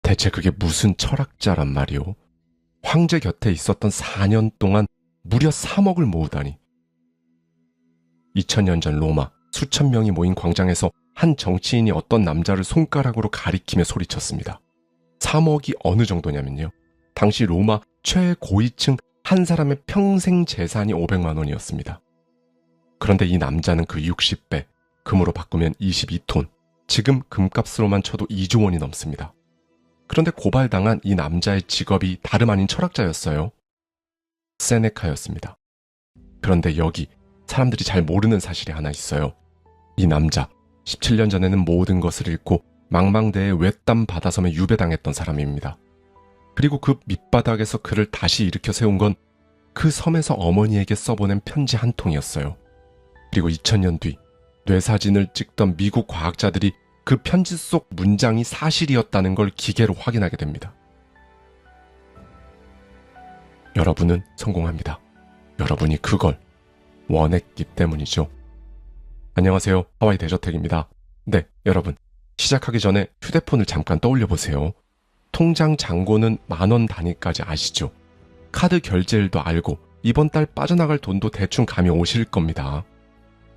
대체 그게 무슨 철학자란 말이오? 황제 곁에 있었던 4년 동안 무려 3억을 모으다니. 2000년 전 로마, 수천 명이 모인 광장에서 한 정치인이 어떤 남자를 손가락으로 가리키며 소리쳤습니다. 3억이 어느 정도냐면요. 당시 로마 최고위층 한 사람의 평생 재산이 500만 원이었습니다. 그런데 이 남자는 그 60배, 금으로 바꾸면 22톤, 지금 금값으로만 쳐도 2조 원이 넘습니다. 그런데 고발당한 이 남자의 직업이 다름 아닌 철학자였어요. 세네카였습니다. 그런데 여기 사람들이 잘 모르는 사실이 하나 있어요. 이 남자, 17년 전에는 모든 것을 잃고 망망대해 외딴 바다섬에 유배당했던 사람입니다. 그리고 그 밑바닥에서 그를 다시 일으켜 세운 건 그 섬에서 어머니에게 써보낸 편지 한 통이었어요. 그리고 2000년 뒤 뇌사진을 찍던 미국 과학자들이 그 편지 속 문장이 사실이었다는 걸 기계로 확인하게 됩니다. 여러분은 성공합니다. 여러분이 그걸 원했기 때문이죠. 안녕하세요. 하와이 대저택입니다. 네, 여러분. 시작하기 전에 휴대폰을 잠깐 떠올려 보세요. 통장 잔고는 10,000원 단위까지 아시죠? 카드 결제일도 알고 이번 달 빠져나갈 돈도 대충 감이 오실 겁니다.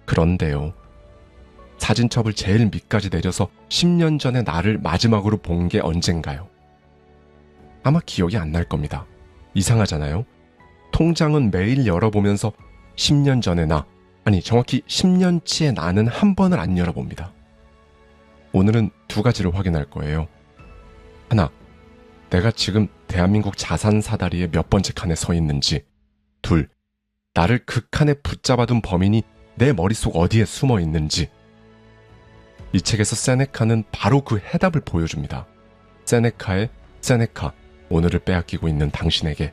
그런데요. 사진첩을 제일 밑까지 내려서 10년 전에 나를 마지막으로 본 게 언젠가요? 아마 기억이 안 날 겁니다. 이상하잖아요? 통장은 매일 열어보면서 10년 전의 나, 아니 정확히 10년치의 나는 한 번을 안 열어봅니다. 오늘은 두 가지를 확인할 거예요. 하나, 내가 지금 대한민국 자산 사다리의 몇 번째 칸에 서 있는지. 둘, 나를 그 칸에 붙잡아둔 범인이 내 머릿속 어디에 숨어 있는지. 이 책에서 세네카는 바로 그 해답을 보여줍니다. 세네카의 세네카, 오늘을 빼앗기고 있는 당신에게.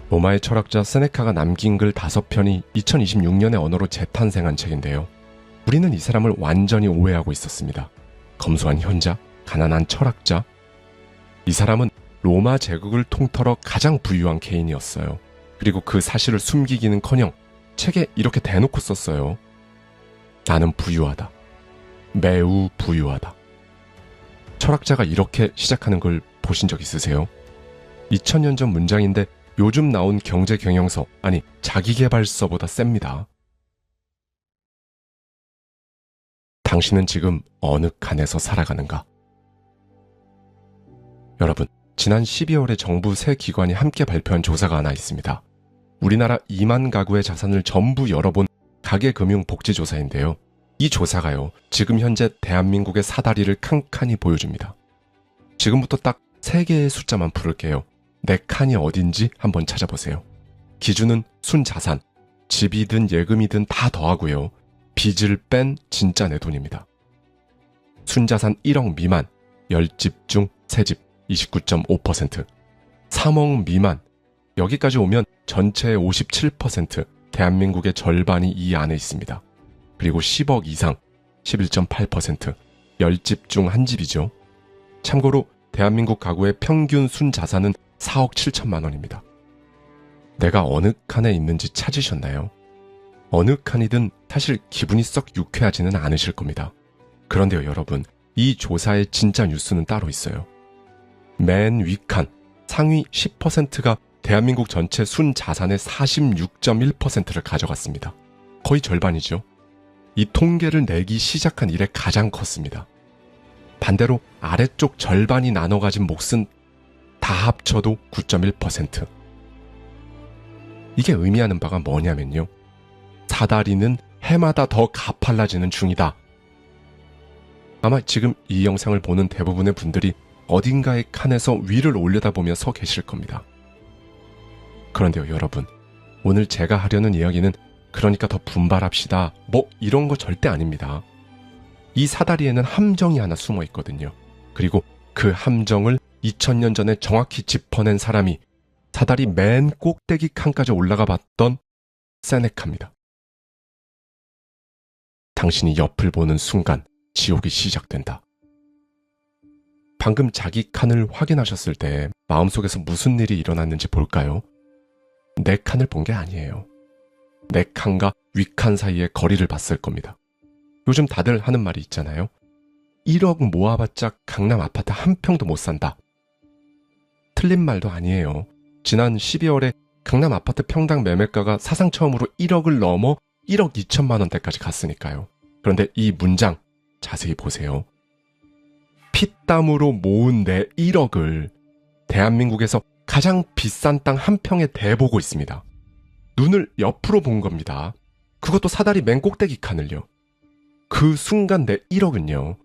로마의 철학자 세네카가 남긴 글 5편이 2026년의 언어로 재탄생한 책인데요. 우리는 이 사람을 완전히 오해하고 있었습니다. 검소한 현자, 가난한 철학자. 이 사람은 로마 제국을 통틀어 가장 부유한 개인이었어요. 그리고 그 사실을 숨기기는커녕 책에 이렇게 대놓고 썼어요. 나는 부유하다. 매우 부유하다. 철학자가 이렇게 시작하는 걸 보신 적 있으세요? 2000년 전 문장인데 요즘 나온 경제 경영서, 아니 자기계발서보다 셉니다. 당신은 지금 어느 칸에서 살아가는가? 여러분, 지난 12월에 정부 세 기관이 함께 발표한 조사가 하나 있습니다. 우리나라 2만 가구의 자산을 전부 열어본 가계금융복지조사인데요. 이 조사가요, 지금 현재 대한민국의 사다리를 칸칸이 보여줍니다. 지금부터 딱 3개의 숫자만 부를게요. 내 칸이 어딘지 한번 찾아보세요. 기준은 순자산, 집이든 예금이든 다 더하고요. 빚을 뺀 진짜 내 돈입니다. 순자산 1억 미만, 10집 중 3집, 29.5%. 3억 미만, 여기까지 오면 전체의 57%, 대한민국의 절반이 이 안에 있습니다. 그리고 10억 이상, 11.8%, 10집 중 1집이죠. 참고로 대한민국 가구의 평균 순자산은 4억 7천만 원입니다. 내가 어느 칸에 있는지 찾으셨나요? 어느 칸이든 사실 기분이 썩 유쾌하지는 않으실 겁니다. 그런데요, 여러분, 이 조사의 진짜 뉴스는 따로 있어요. 맨 윗칸, 상위 10%가 대한민국 전체 순자산의 46.1%를 가져갔습니다. 거의 절반이죠. 이 통계를 내기 시작한 이래 가장 컸습니다. 반대로 아래쪽 절반이 나눠 가진 몫은 다 합쳐도 9.1%. 이게 의미하는 바가 뭐냐면요. 사다리는 해마다 더 가팔라지는 중이다. 아마 지금 이 영상을 보는 대부분의 분들이 어딘가의 칸에서 위를 올려다보며 서 계실 겁니다. 그런데요, 여러분, 오늘 제가 하려는 이야기는 그러니까 더 분발합시다, 뭐 이런 거 절대 아닙니다. 이 사다리에는 함정이 하나 숨어 있거든요. 그리고 그 함정을 2000년 전에 정확히 짚어낸 사람이 사다리 맨 꼭대기 칸까지 올라가 봤던 세네카입니다. 당신이 옆을 보는 순간 지옥이 시작된다. 방금 자기 칸을 확인하셨을 때 마음속에서 무슨 일이 일어났는지 볼까요? 내 칸을 본 게 아니에요. 내 칸과 윗칸 사이의 거리를 봤을 겁니다. 요즘 다들 하는 말이 있잖아요. 1억 모아봤자 강남 아파트 한 평도 못 산다. 틀린 말도 아니에요. 지난 12월에 강남 아파트 평당 매매가가 사상 처음으로 1억을 넘어 1억 2천만 원대까지 갔으니까요. 그런데 이 문장 자세히 보세요. 피땀으로 모은 내 1억을 대한민국에서 가장 비싼 땅 한 평에 대보고 있습니다. 눈을 옆으로 본 겁니다. 그것도 사다리 맨 꼭대기 칸을요. 그 순간 내 1억은요.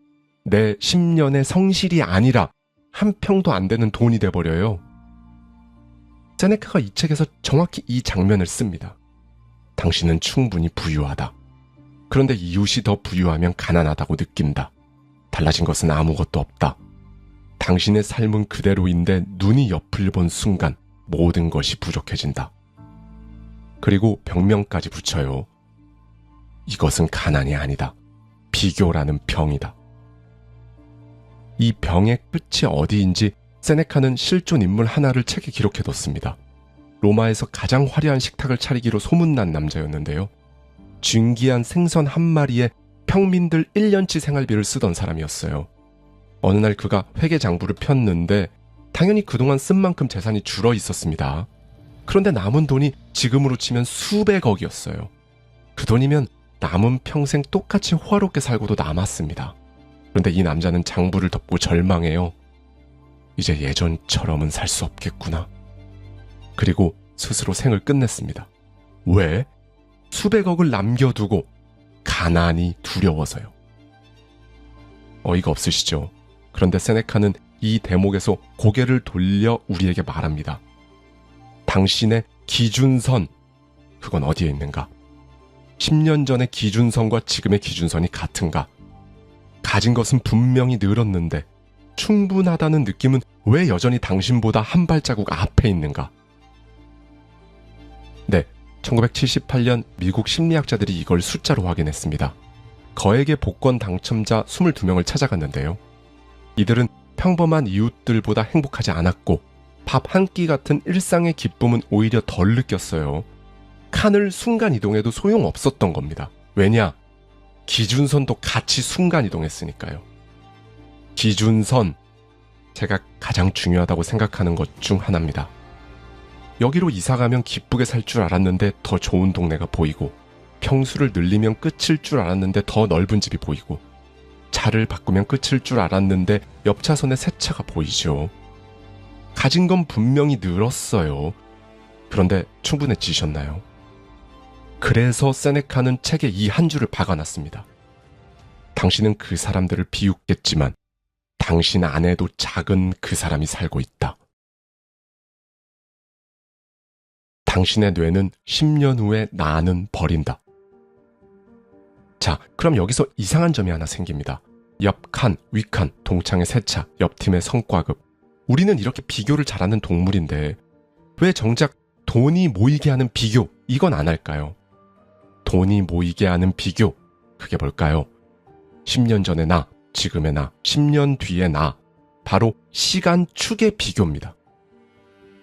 내 10년의 성실이 아니라 한 평도 안 되는 돈이 돼버려요. 세네카가 이 책에서 정확히 이 장면을 씁니다. 당신은 충분히 부유하다. 그런데 이웃이 더 부유하면 가난하다고 느낀다. 달라진 것은 아무것도 없다. 당신의 삶은 그대로인데 눈이 옆을 본 순간 모든 것이 부족해진다. 그리고 병명까지 붙여요. 이것은 가난이 아니다. 비교라는 병이다. 이 병의 끝이 어디인지 세네카는 실존 인물 하나를 책에 기록해뒀습니다. 로마에서 가장 화려한 식탁을 차리기로 소문난 남자였는데요. 진귀한 생선 한 마리에 평민들 1년치 생활비를 쓰던 사람이었어요. 어느 날 그가 회계장부를 폈는데 당연히 그동안 쓴 만큼 재산이 줄어 있었습니다. 그런데 남은 돈이 지금으로 치면 수백억이었어요. 그 돈이면 남은 평생 똑같이 호화롭게 살고도 남았습니다. 그런데 이 남자는 장부를 덮고 절망해요. 이제 예전처럼은 살 수 없겠구나. 그리고 스스로 생을 끝냈습니다. 왜? 수백억을 남겨두고 가난이 두려워서요. 어이가 없으시죠? 그런데 세네카는 이 대목에서 고개를 돌려 우리에게 말합니다. 당신의 기준선, 그건 어디에 있는가? 10년 전의 기준선과 지금의 기준선이 같은가? 가진 것은 분명히 늘었는데 충분하다는 느낌은 왜 여전히 당신보다 한 발자국 앞에 있는가? 네, 1978년 미국 심리학자들이 이걸 숫자로 확인했습니다. 거액의 복권 당첨자 22명을 찾아갔는데요. 이들은 평범한 이웃들보다 행복하지 않았고 밥 한 끼 같은 일상의 기쁨은 오히려 덜 느꼈어요. 칸을 순간 이동해도 소용없었던 겁니다. 왜냐? 기준선도 같이 순간 이동했으니까요. 기준선, 제가 가장 중요하다고 생각하는 것 중 하나입니다. 여기로 이사가면 기쁘게 살 줄 알았는데 더 좋은 동네가 보이고, 평수를 늘리면 끝일 줄 알았는데 더 넓은 집이 보이고, 차를 바꾸면 끝일 줄 알았는데 옆 차선에 새 차가 보이죠. 가진 건 분명히 늘었어요. 그런데 충분해지셨나요? 그래서 세네카는 책에 이 한 줄을 박아놨습니다. 당신은 그 사람들을 비웃겠지만 당신 안에도 작은 그 사람이 살고 있다. 당신의 뇌는 10년 후에 나는 버린다. 자, 그럼 여기서 이상한 점이 하나 생깁니다. 옆 칸, 위 칸, 동창의 세차, 옆팀의 성과급. 우리는 이렇게 비교를 잘하는 동물인데 왜 정작 돈이 모이게 하는 비교, 이건 안 할까요? 돈이 모이게 하는 비교, 그게 뭘까요? 10년 전의 나, 지금의 나, 10년 뒤의 나, 바로 시간 축의 비교입니다.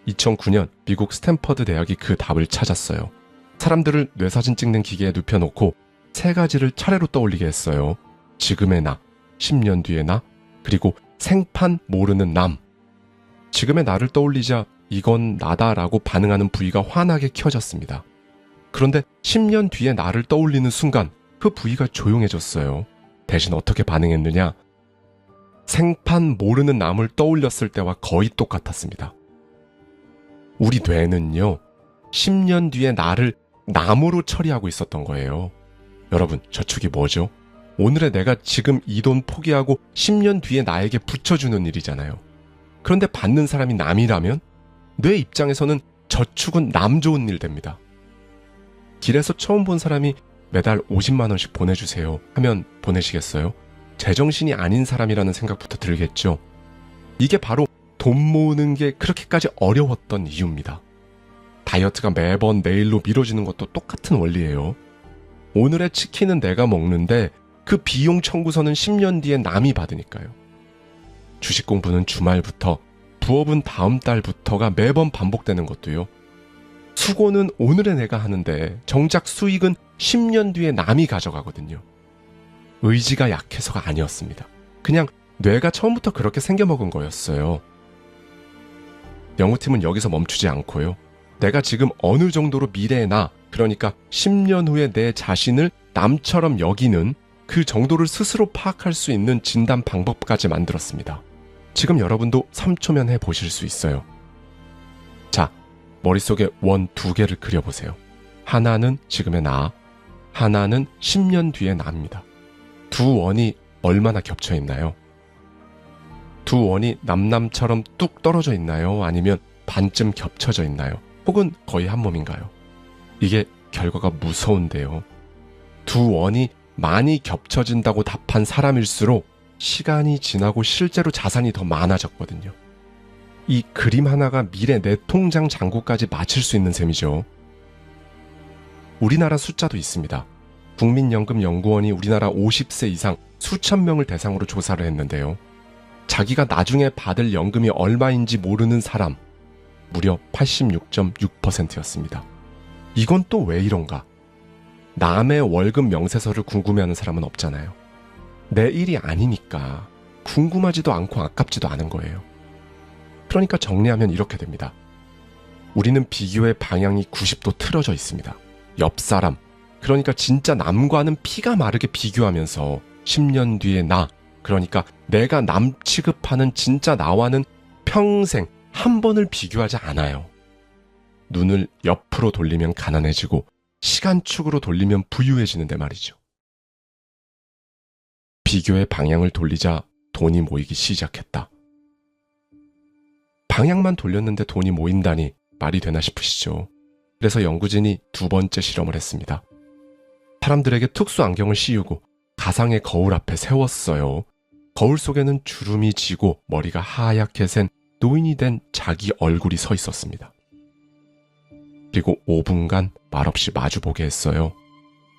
2009년 미국 스탠퍼드 대학이 그 답을 찾았어요. 사람들을 뇌사진 찍는 기계에 눕혀놓고 세 가지를 차례로 떠올리게 했어요. 지금의 나, 10년 뒤의 나, 그리고 생판 모르는 남. 지금의 나를 떠올리자 이건 나다라고 반응하는 부위가 환하게 켜졌습니다. 그런데 10년 뒤의 나를 떠올리는 순간 그 부위가 조용해졌어요. 대신 어떻게 반응했느냐? 생판 모르는 남을 떠올렸을 때와 거의 똑같았습니다. 우리 뇌는요, 10년 뒤의 나를 남으로 처리하고 있었던 거예요. 여러분, 저축이 뭐죠? 오늘의 내가 지금 이 돈 포기하고 10년 뒤에 나에게 붙여주는 일이잖아요. 그런데 받는 사람이 남이라면 뇌 입장에서는 저축은 남 좋은 일 됩니다. 길에서 처음 본 사람이 매달 50만 원씩 보내주세요 하면 보내시겠어요? 제정신이 아닌 사람이라는 생각부터 들겠죠. 이게 바로 돈 모으는 게 그렇게까지 어려웠던 이유입니다. 다이어트가 매번 내일로 미뤄지는 것도 똑같은 원리예요. 오늘의 치킨은 내가 먹는데 그 비용 청구서는 10년 뒤에 남이 받으니까요. 주식 공부는 주말부터, 부업은 다음 달부터가 매번 반복되는 것도요. 수고는 오늘의 내가 하는데 정작 수익은 10년 뒤에 남이 가져가거든요. 의지가 약해서가 아니었습니다. 그냥 뇌가 처음부터 그렇게 생겨먹은 거였어요. 연구팀은 여기서 멈추지 않고요. 내가 지금 어느 정도로 미래의 나, 그러니까 10년 후에 내 자신을 남처럼 여기는 그 정도를 스스로 파악할 수 있는 진단 방법까지 만들었습니다. 지금 여러분도 3초면 해보실 수 있어요. 자, 머릿속에 원 2개를 그려보세요. 하나는 지금의 나, 하나는 10년 뒤의 나입니다. 두 원이 얼마나 겹쳐 있나요? 두 원이 남남처럼 뚝 떨어져 있나요? 아니면 반쯤 겹쳐져 있나요? 혹은 거의 한 몸인가요? 이게 결과가 무서운데요. 두 원이 많이 겹쳐진다고 답한 사람일수록 시간이 지나고 실제로 자산이 더 많아졌거든요. 이 그림 하나가 미래 내 통장 잔고까지 맞출 수 있는 셈이죠. 우리나라 숫자도 있습니다. 국민연금연구원이 우리나라 50세 이상 수천 명을 대상으로 조사를 했는데요. 자기가 나중에 받을 연금이 얼마인지 모르는 사람 무려 86.6%였습니다. 이건 또 왜 이런가? 남의 월급 명세서를 궁금해하는 사람은 없잖아요. 내 일이 아니니까 궁금하지도 않고 아깝지도 않은 거예요. 그러니까 정리하면 이렇게 됩니다. 우리는 비교의 방향이 90도 틀어져 있습니다. 옆 사람, 그러니까 진짜 남과는 피가 마르게 비교하면서 10년 뒤에 나, 그러니까 내가 남 취급하는 진짜 나와는 평생 한 번을 비교하지 않아요. 눈을 옆으로 돌리면 가난해지고 시간축으로 돌리면 부유해지는데 말이죠. 비교의 방향을 돌리자 돈이 모이기 시작했다. 방향만 돌렸는데 돈이 모인다니 말이 되나 싶으시죠? 그래서 연구진이 2번째 실험을 했습니다. 사람들에게 특수 안경을 씌우고 가상의 거울 앞에 세웠어요. 거울 속에는 주름이 지고 머리가 하얗게 센 노인이 된 자기 얼굴이 서 있었습니다. 그리고 5분간 말없이 마주보게 했어요.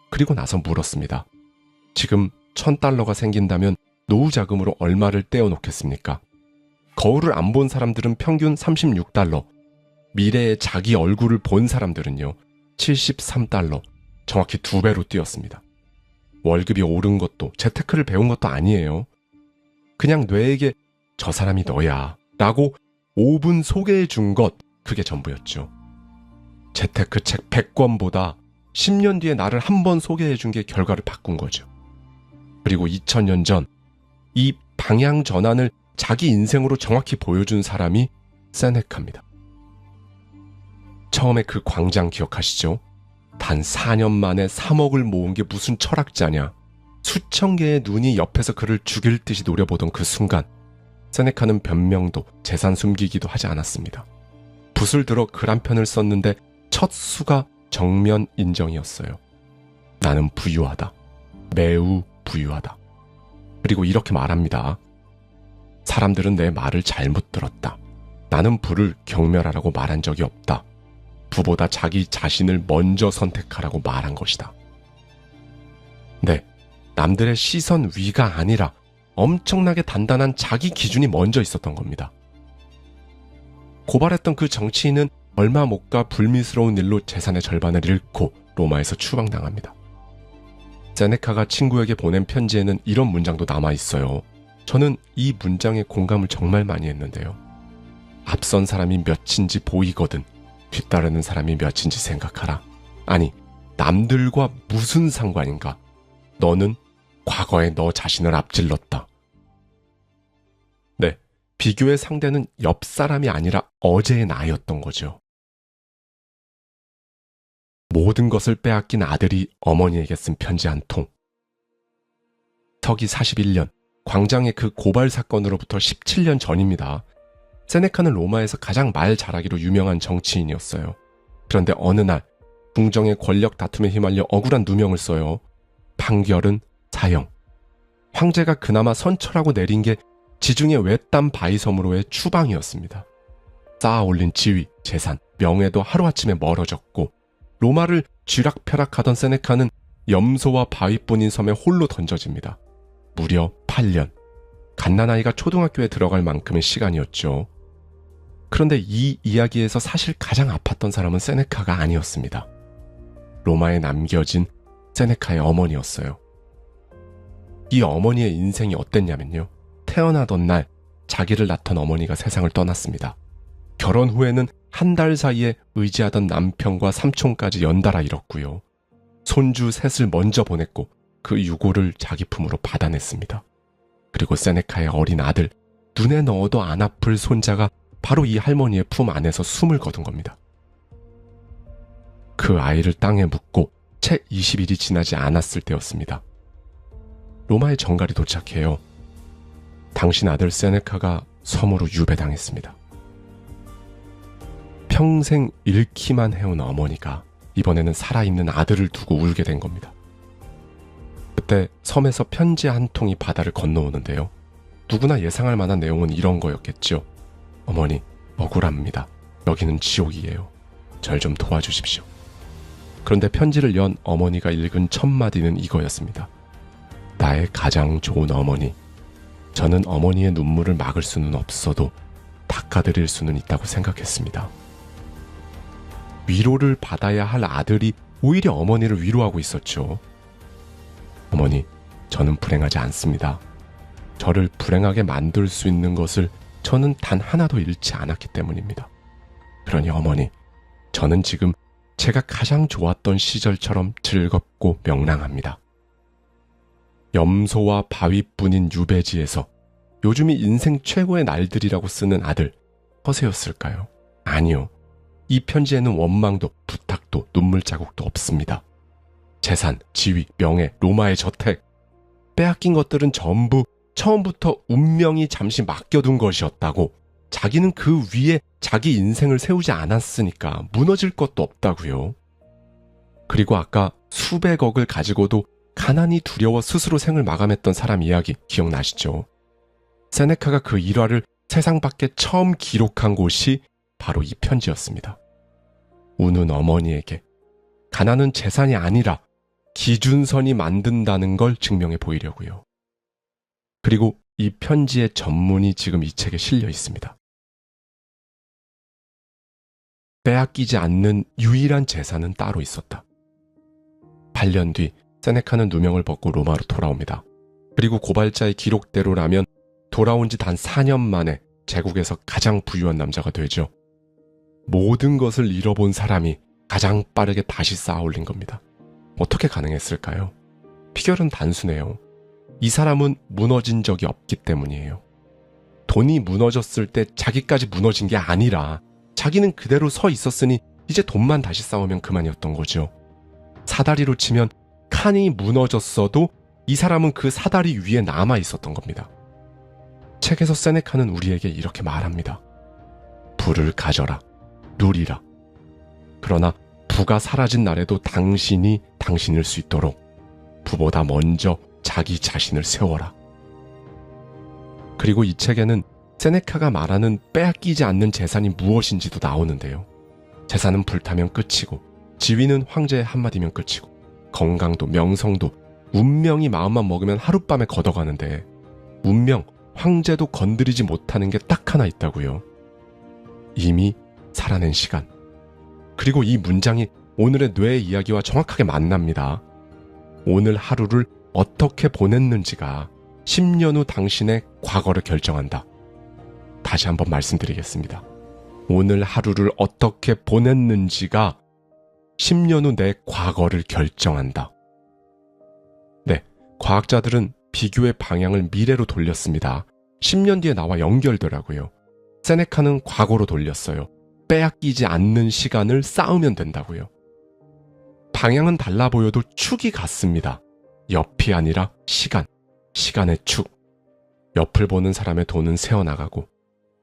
그리고 나서 물었습니다. 지금 $1,000가 생긴다면 노후 자금으로 얼마를 떼어놓겠습니까? 거울을 안 본 사람들은 평균 $36, 미래의 자기 얼굴을 본 사람들은요, $73, 정확히 2배로 뛰었습니다. 월급이 오른 것도 재테크를 배운 것도 아니에요. 그냥 뇌에게 저 사람이 너야 라고 5분 소개해 준 것, 그게 전부였죠. 재테크 책 100권보다 10년 뒤에 나를 한 번 소개해 준 게 결과를 바꾼 거죠. 그리고 2000년 전 이 방향 전환을 자기 인생으로 정확히 보여준 사람이 세네카입니다. 처음에 그 광장 기억하시죠? 단 4년 만에 3억을 모은 게 무슨 철학자냐. 수천 개의 눈이 옆에서 그를 죽일 듯이 노려보던 그 순간, 세네카는 변명도 재산 숨기기도 하지 않았습니다. 붓을 들어 글 한 편을 썼는데 첫 수가 정면 인정이었어요. 나는 부유하다. 매우 부유하다. 그리고 이렇게 말합니다. 사람들은 내 말을 잘못 들었다. 나는 부를 경멸하라고 말한 적이 없다. 부보다 자기 자신을 먼저 선택하라고 말한 것이다. 네, 남들의 시선 위가 아니라 엄청나게 단단한 자기 기준이 먼저 있었던 겁니다. 고발했던 그 정치인은 얼마 못 가 불미스러운 일로 재산의 절반을 잃고 로마에서 추방당합니다. 세네카가 친구에게 보낸 편지에는 이런 문장도 남아있어요. 저는 이 문장에 공감을 정말 많이 했는데요. 앞선 사람이 몇인지 보이거든 뒤따르는 사람이 몇인지 생각하라. 아니, 남들과 무슨 상관인가? 너는 과거에 너 자신을 앞질렀다. 네, 비교의 상대는 옆 사람이 아니라 어제의 나였던 거죠. 모든 것을 빼앗긴 아들이 어머니에게 쓴 편지 한 통. 서기 41년, 광장의 그 고발 사건으로부터 17년 전입니다. 세네카는 로마에서 가장 말 잘하기로 유명한 정치인이었어요. 그런데 어느 날 궁정의 권력 다툼에 휘말려 억울한 누명을 써요. 판결은 사형. 황제가 그나마 선처라고 내린 게 지중해 외딴 바위섬으로의 추방이었습니다. 쌓아 올린 지위, 재산, 명예도 하루아침에 멀어졌고 로마를 쥐락펴락하던 세네카는 염소와 바위뿐인 섬에 홀로 던져집니다. 무려 8년. 갓난아이가 초등학교에 들어갈 만큼의 시간이었죠. 그런데 이 이야기에서 사실 가장 아팠던 사람은 세네카가 아니었습니다. 로마에 남겨진 세네카의 어머니였어요. 이 어머니의 인생이 어땠냐면요. 태어나던 날 자기를 낳던 어머니가 세상을 떠났습니다. 결혼 후에는 한 달 사이에 의지하던 남편과 삼촌까지 연달아 잃었고요. 손주 셋을 먼저 보냈고 그 유고를 자기 품으로 받아냈습니다. 그리고 세네카의 어린 아들, 눈에 넣어도 안 아플 손자가 바로 이 할머니의 품 안에서 숨을 거둔 겁니다. 그 아이를 땅에 묻고 채 20일이 지나지 않았을 때였습니다. 로마의 정갈이 도착해요. 당신 아들 세네카가 섬으로 유배당했습니다. 평생 잃기만 해온 어머니가 이번에는 살아있는 아들을 두고 울게 된 겁니다. 그때 섬에서 편지 한 통이 바다를 건너오는데요. 누구나 예상할 만한 내용은 이런 거였겠죠. 어머니, 억울합니다. 여기는 지옥이에요. 절 좀 도와주십시오. 그런데 편지를 연 어머니가 읽은 첫 마디는 이거였습니다. 나의 가장 좋은 어머니. 저는 어머니의 눈물을 막을 수는 없어도 닦아드릴 수는 있다고 생각했습니다. 위로를 받아야 할 아들이 오히려 어머니를 위로하고 있었죠. 어머니, 저는 불행하지 않습니다. 저를 불행하게 만들 수 있는 것을 저는 단 하나도 잃지 않았기 때문입니다. 그러니 어머니, 저는 지금 제가 가장 좋았던 시절처럼 즐겁고 명랑합니다. 염소와 바위뿐인 유배지에서 요즘이 인생 최고의 날들이라고 쓰는 아들, 허세였을까요? 아니요. 이 편지에는 원망도 부탁도 눈물 자국도 없습니다. 재산, 지위, 명예, 로마의 저택, 빼앗긴 것들은 전부 처음부터 운명이 잠시 맡겨둔 것이었다고, 자기는 그 위에 자기 인생을 세우지 않았으니까 무너질 것도 없다고요. 그리고 아까 수백억을 가지고도 가난이 두려워 스스로 생을 마감했던 사람 이야기 기억나시죠? 세네카가 그 일화를 세상 밖에 처음 기록한 곳이 바로 이 편지였습니다. 우는 어머니에게 가난은 재산이 아니라 기준선이 만든다는 걸 증명해 보이려고요. 그리고 이 편지의 전문이 지금 이 책에 실려 있습니다. 빼앗기지 않는 유일한 재산은 따로 있었다. 8년 뒤 세네카는 누명을 벗고 로마로 돌아옵니다. 그리고 고발자의 기록대로라면 돌아온 지 단 4년 만에 제국에서 가장 부유한 남자가 되죠. 모든 것을 잃어본 사람이 가장 빠르게 다시 쌓아올린 겁니다. 어떻게 가능했을까요? 비결은 단순해요. 이 사람은 무너진 적이 없기 때문이에요. 돈이 무너졌을 때 자기까지 무너진 게 아니라 자기는 그대로 서 있었으니 이제 돈만 다시 쌓으면 그만이었던 거죠. 사다리로 치면 칸이 무너졌어도 이 사람은 그 사다리 위에 남아 있었던 겁니다. 책에서 세네카는 우리에게 이렇게 말합니다. 부를 가져라, 누리라. 그러나 부가 사라진 날에도 당신이 당신일 수 있도록 부보다 먼저 자기 자신을 세워라. 그리고 이 책에는 세네카가 말하는 빼앗기지 않는 재산이 무엇인지도 나오는데요. 재산은 불타면 끝이고, 지위는 황제의 한마디면 끝이고, 건강도 명성도 운명이 마음만 먹으면 하룻밤에 걷어가는데, 운명, 황제도 건드리지 못하는 게 딱 하나 있다고요. 이미 살아낸 시간. 그리고 이 문장이 오늘의 뇌의 이야기와 정확하게 만납니다. 오늘 하루를 어떻게 보냈는지가 10년 후 당신의 과거를 결정한다. 다시 한번 말씀드리겠습니다. 오늘 하루를 어떻게 보냈는지가 10년 후 내 과거를 결정한다. 네, 과학자들은 비교의 방향을 미래로 돌렸습니다. 10년 뒤에 나와 연결되라고요. 세네카는 과거로 돌렸어요. 빼앗기지 않는 시간을 쌓으면 된다고요. 방향은 달라 보여도 축이 같습니다. 옆이 아니라 시간, 시간의 축. 옆을 보는 사람의 돈은 새어나가고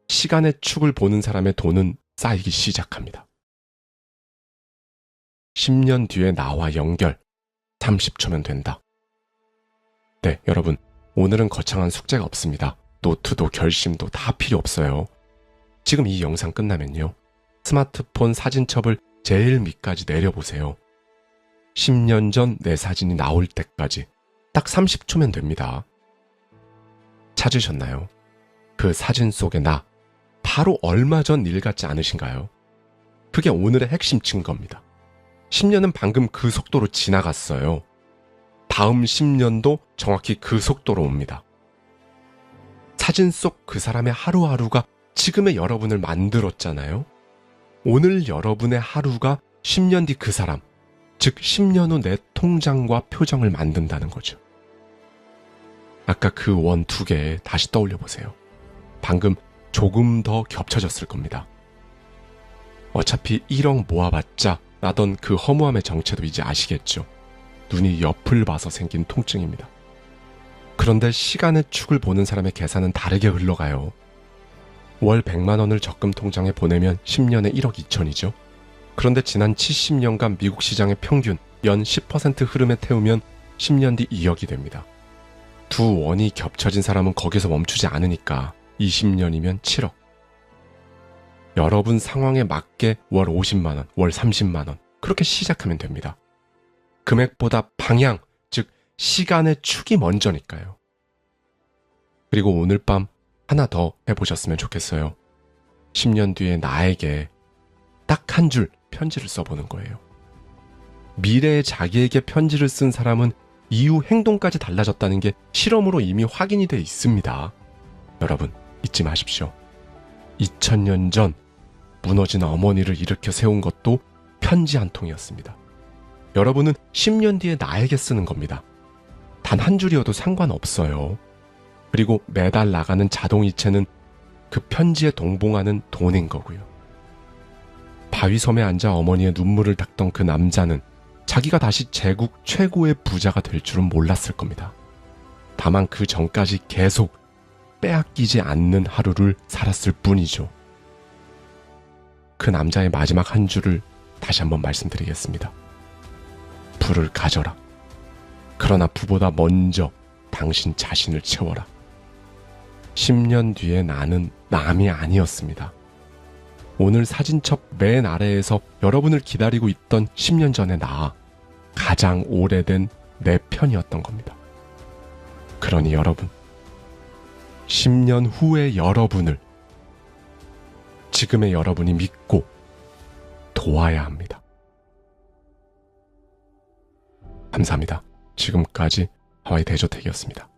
시간의 축을 보는 사람의 돈은 쌓이기 시작합니다. 10년 뒤에 나와 연결, 30초면 된다. 네, 여러분, 오늘은 거창한 숙제가 없습니다. 노트도 결심도 다 필요 없어요. 지금 이 영상 끝나면요, 스마트폰 사진첩을 제일 밑까지 내려보세요. 10년 전 내 사진이 나올 때까지 딱 30초면 됩니다. 찾으셨나요? 그 사진 속의 나, 바로 얼마 전 일 같지 않으신가요? 그게 오늘의 핵심 증거입니다. 10년은 방금 그 속도로 지나갔어요. 다음 10년도 정확히 그 속도로 옵니다. 사진 속 그 사람의 하루하루가 지금의 여러분을 만들었잖아요. 오늘 여러분의 하루가 10년 뒤 그 사람, 즉 10년 후 내 통장과 표정을 만든다는 거죠. 아까 그 원 2개 다시 떠올려 보세요. 방금 조금 더 겹쳐졌을 겁니다. 어차피 1억 모아봤자 나던 그 허무함의 정체도 이제 아시겠죠. 눈이 옆을 봐서 생긴 통증입니다. 그런데 시간의 축을 보는 사람의 계산은 다르게 흘러가요. 월 100만 원을 적금 통장에 보내면 10년에 1억 2천이죠. 그런데 지난 70년간 미국 시장의 평균 연 10% 흐름에 태우면 10년 뒤 2억이 됩니다. 두 원이 겹쳐진 사람은 거기서 멈추지 않으니까 20년이면 7억. 여러분 상황에 맞게 월 50만 원, 월 30만 원 그렇게 시작하면 됩니다. 금액보다 방향, 즉 시간의 축이 먼저니까요. 그리고 오늘 밤 하나 더 해보셨으면 좋겠어요. 10년 뒤에 나에게 딱 한 줄 편지를 써보는 거예요. 미래의 자기에게 편지를 쓴 사람은 이후 행동까지 달라졌다는 게 실험으로 이미 확인이 돼 있습니다. 여러분 잊지 마십시오. 2000년 전 무너진 어머니를 일으켜 세운 것도 편지 한 통이었습니다. 여러분은 10년 뒤에 나에게 쓰는 겁니다. 단 한 줄이어도 상관없어요. 그리고 매달 나가는 자동이체는 그 편지에 동봉하는 돈인 거고요. 바위섬에 앉아 어머니의 눈물을 닦던 그 남자는 자기가 다시 제국 최고의 부자가 될 줄은 몰랐을 겁니다. 다만 그 전까지 계속 빼앗기지 않는 하루를 살았을 뿐이죠. 그 남자의 마지막 한 줄을 다시 한번 말씀드리겠습니다. 부를 가져라. 그러나 부보다 먼저 당신 자신을 채워라. 10년 뒤에 나는 남이 아니었습니다. 오늘 사진첩 맨 아래에서 여러분을 기다리고 있던 10년 전의 나, 가장 오래된 내 편이었던 겁니다. 그러니 여러분, 10년 후의 여러분을 지금의 여러분이 믿고 도와야 합니다. 감사합니다. 지금까지 하와이 대저택이었습니다.